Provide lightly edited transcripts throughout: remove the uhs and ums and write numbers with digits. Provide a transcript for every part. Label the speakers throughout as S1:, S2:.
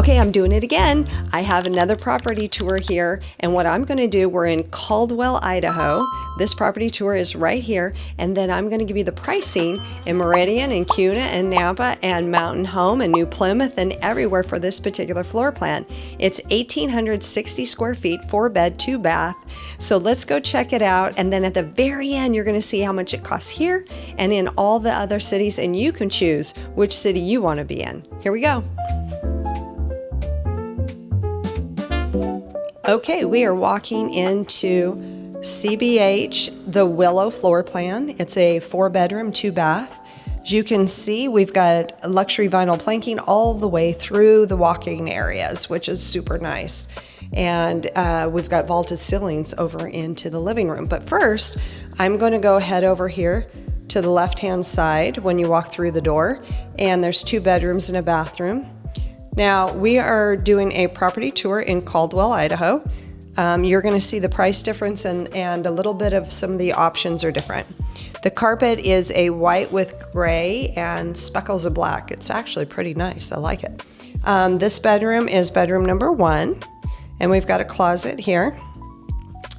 S1: Okay, I'm doing it again. I have another property tour here, and what I'm going to do, we're in Caldwell, Idaho. This property tour is right here, and then I'm going to give you the pricing in Meridian and Kuna and Nampa and Mountain Home and New Plymouth and everywhere for this particular floor plan. It's 1,860 square feet, 4-bed, 2-bath. So let's go check it out, and then at the very end, you're going to see how much it costs here and in all the other cities, and you can choose which city you want to be in. Here we go. Okay, we are walking into CBH, the Willow floor plan. It's a 4-bedroom, 2-bath. As you can see, we've got luxury vinyl planking all the way through the walking areas, which is super nice. And we've got vaulted ceilings over into the living room. But first, I'm going to go head over here to the left-hand side when you walk through the door. And there's 2 bedrooms and a bathroom. Now, we are doing a property tour in Caldwell, Idaho. You're going to see the price difference and a little bit of some of the options are different. The carpet is a white with gray and speckles of black. It's actually pretty nice. I like it. This bedroom is bedroom number 1, and we've got a closet here.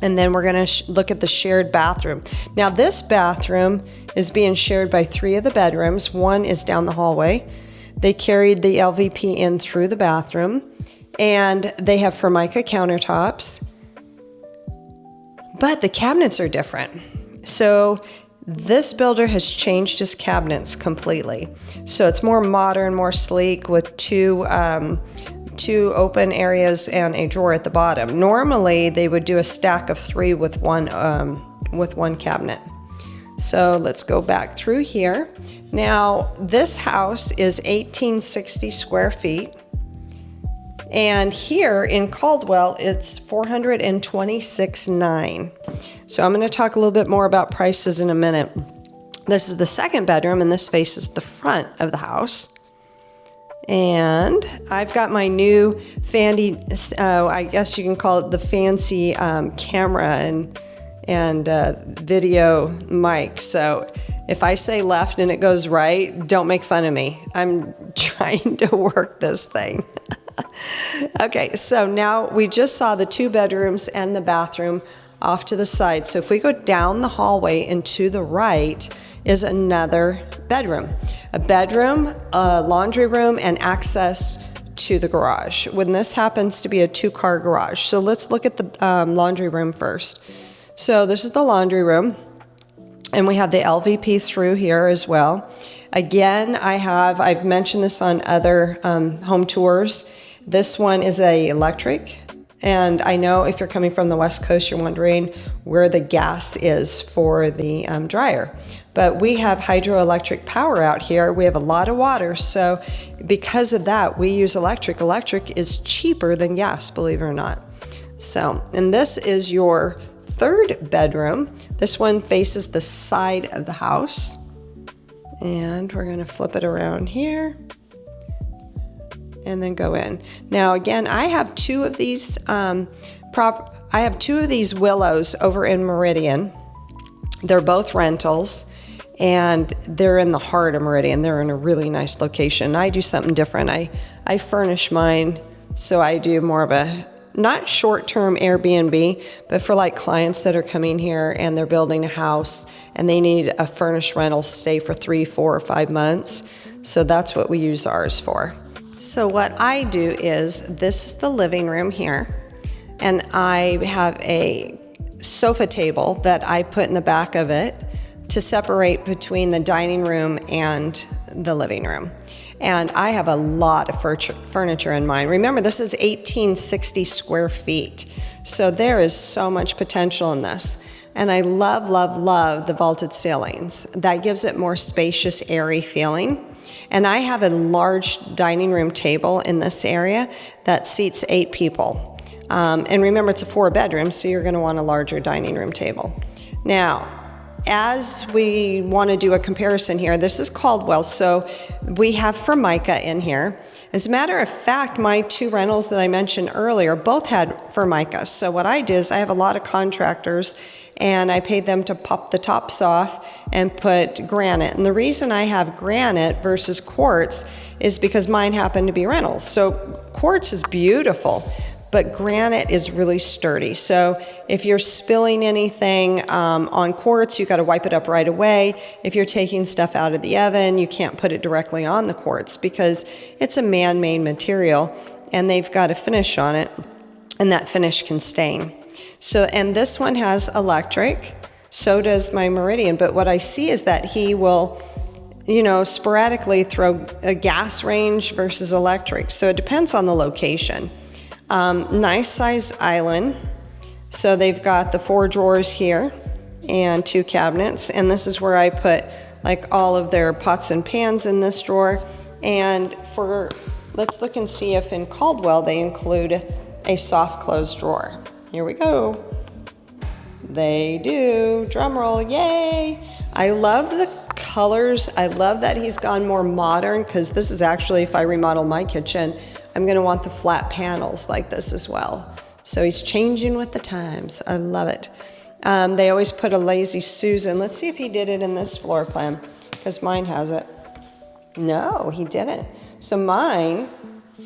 S1: And then we're going to look at the shared bathroom. Now, this bathroom is being shared by 3 of the bedrooms. One is down the hallway. They carried the LVP in through the bathroom, and they have Formica countertops, but the cabinets are different. So this builder has changed his cabinets completely. So it's more modern, more sleek with two open areas and a drawer at the bottom. Normally, they would do a stack of 3 with one cabinet. So let's go back through here. Now, this house is 1,860 square feet. And here in Caldwell, it's $426,900. So I'm going to talk a little bit more about prices in a minute. This is the 2nd bedroom, and this faces the front of the house. And I've got my new I guess you can call it the fancy camera and video mic. So if I say left and it goes right, don't make fun of me. I'm trying to work this thing. Okay, so now we just saw the 2 bedrooms and the bathroom off to the side. So if we go down the hallway and to the right is another bedroom. A bedroom, a laundry room, and access to the garage. When this happens to be a 2-car garage. So let's look at the laundry room first. So this is the laundry room, and we have the LVP through here as well. Again, I've mentioned this on other home tours. This one is a electric, and I know if you're coming from the West Coast, you're wondering where the gas is for the dryer. But we have hydroelectric power out here. We have a lot of water, so because of that, we use electric. Electric is cheaper than gas, believe it or not. So, and this is your 3rd bedroom. This one faces the side of the house. And we're going to flip it around here and then go in. Now again, I have 2 of these Willows over in Meridian. They're both rentals, and they're in the heart of Meridian. They're in a really nice location. I do something different. I furnish mine, so I do more of a not short-term Airbnb, but for like clients that are coming here and they're building a house and they need a furnished rental stay for 3, 4, or 5 months. So that's what we use ours for. So what I do is, this is the living room here, and I have a sofa table that I put in the back of it to separate between the dining room and the living room. And I have a lot of furniture in mine. Remember, this is 1,860 square feet. So there is so much potential in this. And I love, love, love the vaulted ceilings. That gives it more spacious, airy feeling. And I have a large dining room table in this area that seats 8 people. And remember, it's a 4-bedroom, so you're going to want a larger dining room table. Now, as we want to do a comparison here, this is Caldwell, so we have Formica in here. As a matter of fact, my 2 rentals that I mentioned earlier both had Formica. So what I did is I have a lot of contractors and I paid them to pop the tops off and put granite. And the reason I have granite versus quartz is because mine happen to be rentals. So quartz is beautiful, but granite is really sturdy. So if you're spilling anything on quartz, you got to wipe it up right away. If you're taking stuff out of the oven, you can't put it directly on the quartz because it's a man-made material and they've got a finish on it, and that finish can stain. So, and this one has electric, so does my Meridian, but what I see is that he will, you know, sporadically throw a gas range versus electric. So it depends on the location. Nice sized island. So they've got the 4 drawers here and 2 cabinets. And this is where I put like all of their pots and pans in this drawer. And let's look and see if in Caldwell they include a soft close drawer. Here we go. They do. Drum roll, yay. I love the colors. I love that he's gone more modern because this is actually, if I remodel my kitchen, I'm gonna want the flat panels like this as well. So he's changing with the times. I love it. They always put a Lazy Susan. Let's see if he did it in this floor plan because mine has it. No, he didn't. So mine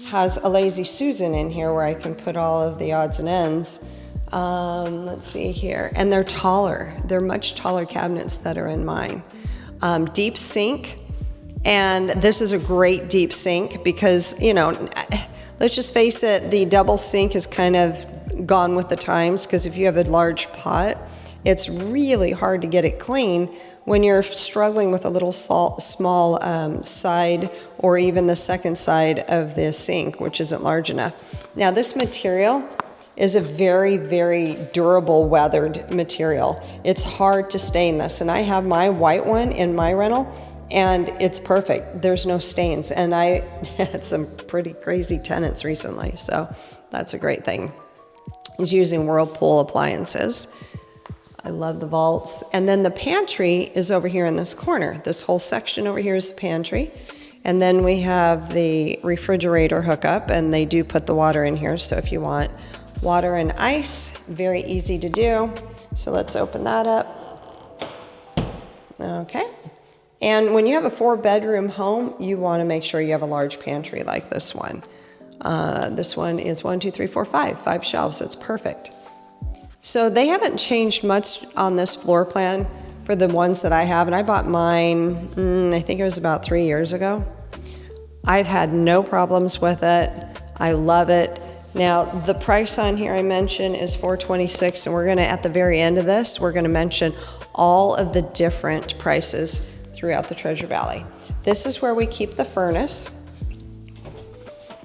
S1: has a Lazy Susan in here where I can put all of the odds and ends. Let's see here. And they're taller. They're much taller cabinets that are in mine. Deep sink. And this is a great deep sink because, you know, let's just face it, the double sink is kind of gone with the times because if you have a large pot, it's really hard to get it clean when you're struggling with a little small side or even the second side of the sink, which isn't large enough. Now, this material is a very, very durable weathered material. It's hard to stain this. And I have my white one in my rental, and it's perfect. There's no stains. And I had some pretty crazy tenants recently, so that's a great thing. He's using Whirlpool appliances. I love the vaults. And then the pantry is over here in this corner. This whole section over here is the pantry. And then we have the refrigerator hookup, and they do put the water in here. So if you want water and ice, very easy to do. So let's open that up. Okay. And when you have a 4-bedroom home, you want to make sure you have a large pantry like this one. This one is 5 shelves. It's perfect. So they haven't changed much on this floor plan for the ones that I have. And I bought mine, I think it was about 3 years ago. I've had no problems with it. I love it. Now, the price on here I mentioned is $426, and we're going to, at the very end of this, we're going to mention all of the different prices throughout the Treasure Valley. This is where we keep the furnace.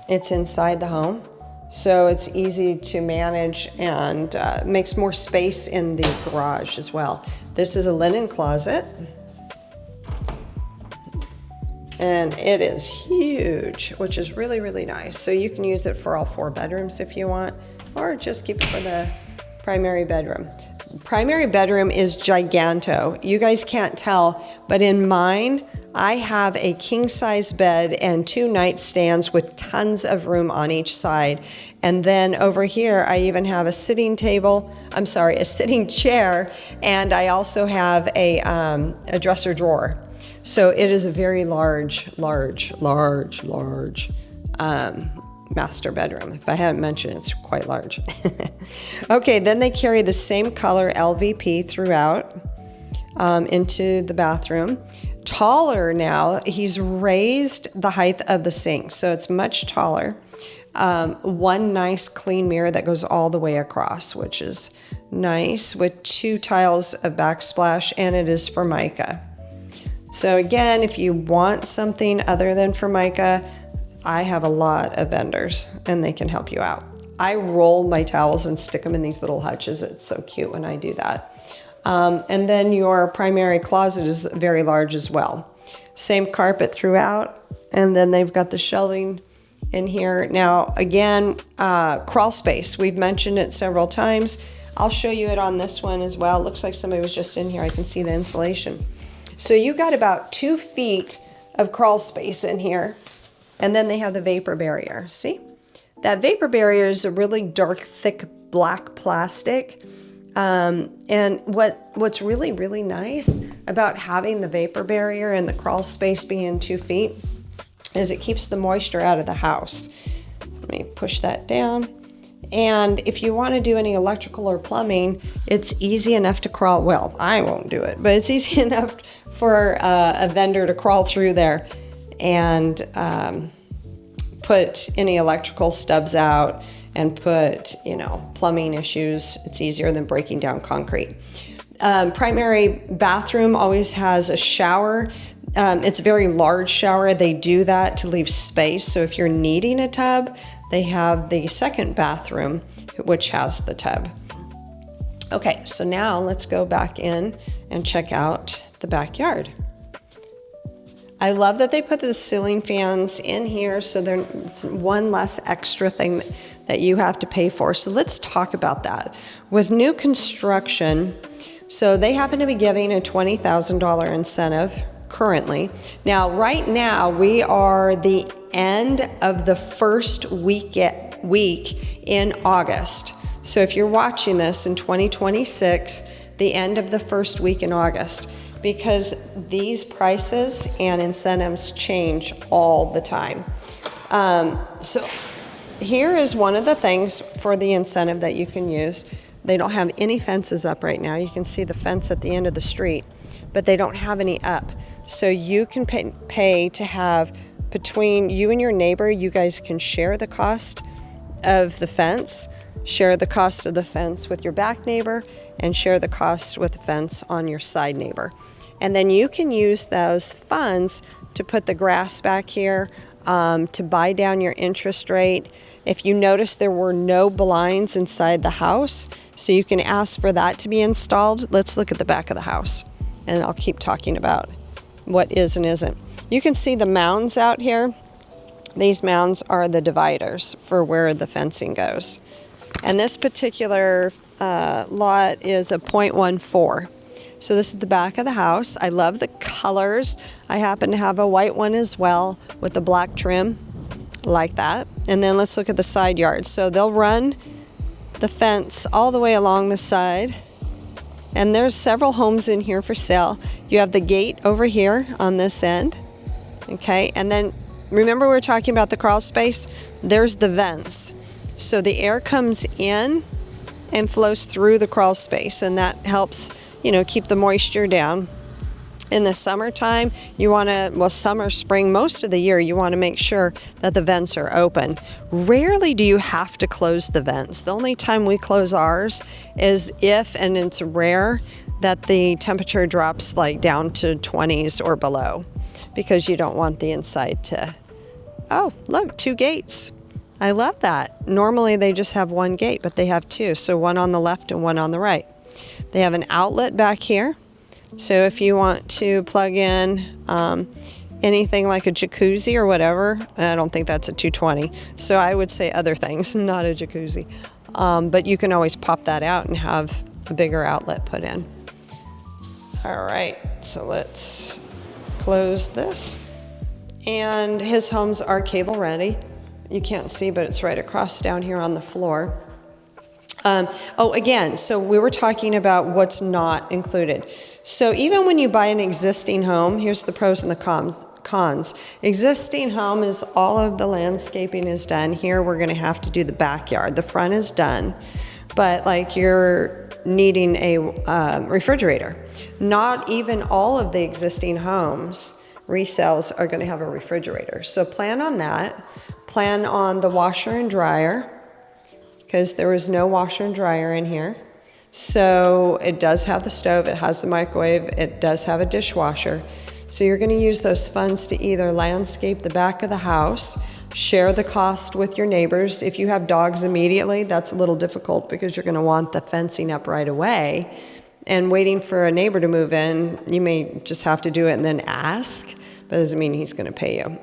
S1: It's inside the home, so it's easy to manage and makes more space in the garage as well. This is a linen closet, and it is huge, which is really, really nice. So you can use it for all 4 bedrooms if you want, or just keep it for the primary bedroom. Primary bedroom is giganto. You guys can't tell, but in mine, I have a king-size bed and 2 nightstands with tons of room on each side. And then over here, I even have a sitting chair, and I also have a dresser drawer. So it is a very large master bedroom. If I haven't mentioned, it's quite large. Okay, then they carry the same color LVP throughout into the bathroom. Taller now, he's raised the height of the sink, so it's much taller. One nice clean mirror that goes all the way across, which is nice, with 2 tiles of backsplash, and it is Formica. So again, if you want something other than Formica, I have a lot of vendors and they can help you out. I roll my towels and stick them in these little hutches. It's so cute when I do that. And then your primary closet is very large as well. Same carpet throughout. And then they've got the shelving in here. Now, again, crawl space. We've mentioned it several times. I'll show you it on this one as well. It looks like somebody was just in here. I can see the insulation. So you got about 2 feet of crawl space in here. And then they have the vapor barrier. See? That vapor barrier is a really dark, thick black plastic. And what's really, really nice about having the vapor barrier and the crawl space being 2 feet is it keeps the moisture out of the house. Let me push that down. And if you want to do any electrical or plumbing, it's easy enough to crawl. Well, I won't do it, but it's easy enough for a vendor to crawl through there and put any electrical stubs out and put, plumbing issues. It's easier than breaking down concrete. Primary bathroom always has a shower. It's a very large shower. They do that to leave space. So if you're needing a tub, they have the second bathroom, which has the tub. Okay, so now let's go back in and check out the backyard. I love that they put the ceiling fans in here, so there's one less extra thing that you have to pay for. So let's talk about that. With new construction, so they happen to be giving a $20,000 incentive currently. Now, right now, we are the end of the first week in August. So if you're watching this in 2026, the end of the first week in August, because these prices and incentives change all the time. So here is one of the things for the incentive that you can use. They don't have any fences up right now. You can see the fence at the end of the street, but they don't have any up. So you can pay to have, between you and your neighbor, you guys can share the cost of the fence, share the cost of the fence with your back neighbor, and share the cost with the fence on your side neighbor. And then you can use those funds to put the grass back here, to buy down your interest rate. If you notice, there were no blinds inside the house, so you can ask for that to be installed. Let's look at the back of the house, and I'll keep talking about what is and isn't. You can see the mounds out here. These mounds are the dividers for where the fencing goes. And this particular lot is a 0.14. So this is the back of the house. I love the colors. I happen to have a white one as well with the black trim, like that. And then let's look at the side yard. So they'll run the fence all the way along the side. And there's several homes in here for sale. You have the gate over here on this end. Okay, and then remember we were talking about the crawl space? There's the vents. So the air comes in and flows through the crawl space, and that helps, keep the moisture down. In the summertime, you want to, summer, spring, most of the year, you want to make sure that the vents are open. Rarely do you have to close the vents. The only time we close ours is if, and it's rare, that the temperature drops like down to 20s or below, because you don't want the inside to, oh, look, 2 gates. I love that. Normally they just have 1 gate, but they have 2. So one on the left and one on the right. They have an outlet back here. So if you want to plug in anything like a jacuzzi or whatever, I don't think that's a 220. So I would say other things, not a jacuzzi. But you can always pop that out and have a bigger outlet put in. All right, so let's close this. And his homes are cable ready. You can't see, but it's right across down here on the floor. Again, so we were talking about what's not included. So even when you buy an existing home, here's the pros and the cons. Existing home is all of the landscaping is done. Here we're going to have to do the backyard. The front is done, but like you're needing a refrigerator. Not even all of the existing homes resales are going to have a refrigerator. So plan on that. Plan on the washer and dryer, because there is no washer and dryer in here. So it does have the stove, it has the microwave, it does have a dishwasher. So you're going to use those funds to either landscape the back of the house, share the cost with your neighbors. If you have dogs immediately, that's a little difficult because you're going to want the fencing up right away. And waiting for a neighbor to move in, you may just have to do it and then ask, but it doesn't mean he's going to pay you.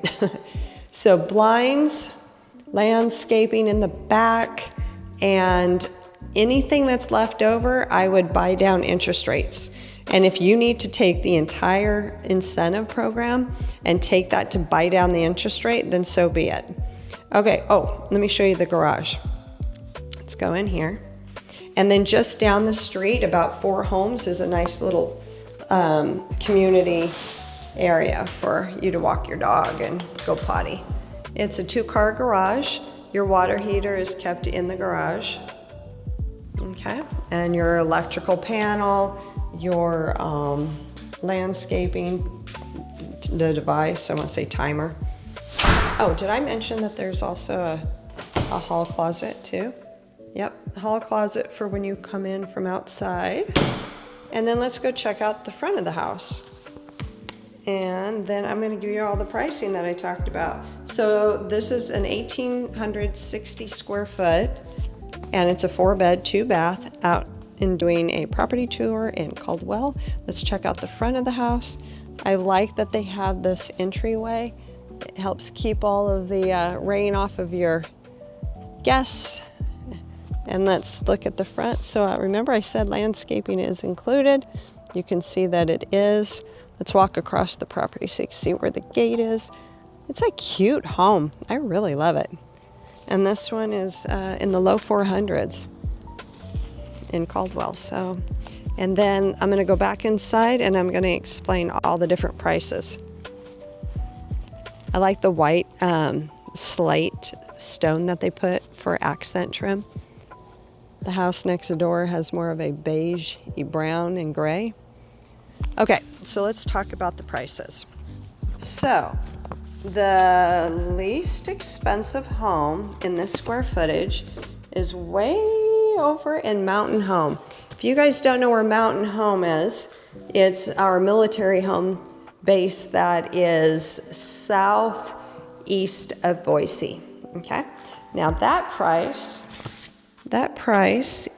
S1: So blinds, landscaping in the back, and anything that's left over, I would buy down interest rates. And if you need to take the entire incentive program and take that to buy down the interest rate, then so be it. Okay, let me show you the garage. Let's go in here. And then just down the street, about 4 homes, is a nice little community area for you to walk your dog and go potty. It's a 2-car garage. Your water heater is kept in the garage. Okay, and your electrical panel, your landscaping, the device, I want to say timer. Oh, did I mention that there's also a hall closet too? Yep, hall closet for when you come in from outside. And then let's go check out the front of the house. And then I'm going to give you all the pricing that I talked about. So this is an 1,860 square foot, and it's a 4-bed, 2-bath out in doing a property tour in Caldwell. Let's check out the front of the house. I like that they have this entryway. It helps keep all of the rain off of your guests. And let's look at the front. So remember I said landscaping is included. You can see that it is. Let's walk across the property so you can see where the gate is. It's a cute home. I really love it. And this one is in the low 400s in Caldwell. So, and then I'm going to go back inside and I'm going to explain all the different prices. I like the white slate stone that they put for accent trim. The house next door has more of a beige, brown, and gray. Okay, so let's talk about the prices. So, the least expensive home in this square footage is way over in Mountain Home. If you guys don't know where Mountain Home is, it's our military home base that is southeast of Boise. Okay, now that price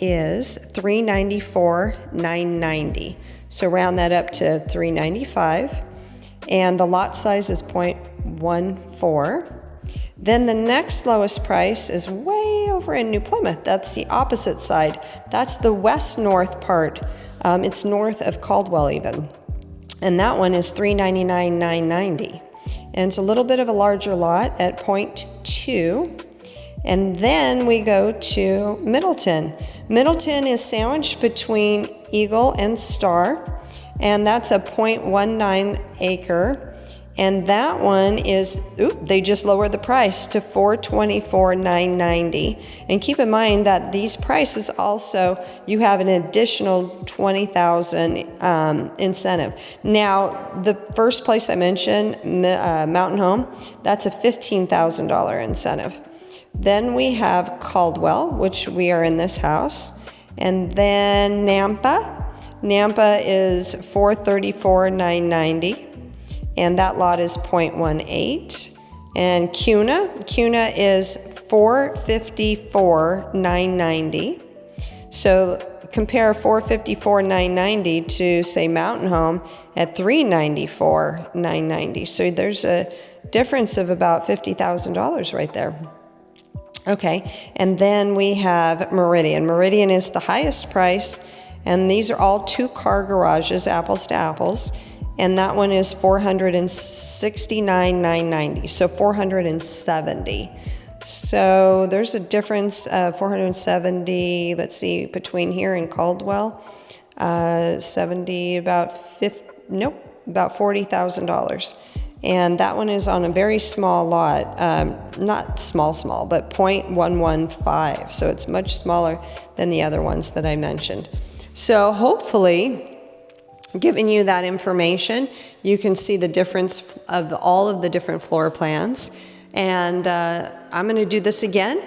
S1: is $394,990. So round that up to $395, and the lot size is 0.14. Then the next lowest price is way over in New Plymouth. That's the opposite side. That's the west-north part. It's north of Caldwell even. And that one is $399,990. And it's a little bit of a larger lot at 0.2. And then we go to Middleton. Middleton is sandwiched between Eagle and Star, and that's a 0.19 acre. And that one is, they just lowered the price to $424,990. And keep in mind that these prices also, you have an additional $20,000 incentive. Now, the first place I mentioned, Mountain Home, that's a $15,000 incentive. Then we have Caldwell, which we are in this house. And then Nampa. Nampa is $434,990. And that lot is 0.18. And Kuna is $454,990. So compare $454,990 to, say, Mountain Home at $394,990. So there's a difference of about $50,000 right there. Okay, and then we have Meridian. Meridian is the highest price, and these are all 2-car garages, apples to apples. And that one is $469,990, so $470. So there's a difference of $470, let's see, between here and Caldwell, about $40,000. And that one is on a very small lot, not small, but 0.115. So it's much smaller than the other ones that I mentioned. So hopefully, giving you that information, you can see the difference of all of the different floor plans. And I'm going to do this again.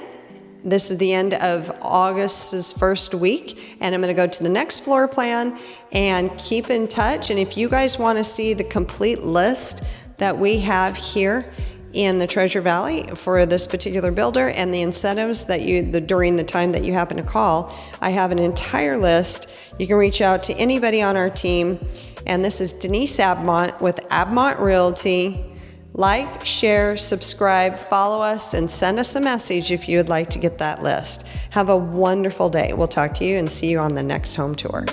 S1: This is the end of August's first week, and I'm going to go to the next floor plan and keep in touch. And if you guys want to see the complete list that we have here in the Treasure Valley for this particular builder and the incentives that during the time that you happen to call, I have an entire list. You can reach out to anybody on our team. And this is Denise Abmont with Abmont Realty. Like, share, subscribe, follow us, and send us a message if you would like to get that list. Have a wonderful day. We'll talk to you and see you on the next home tour.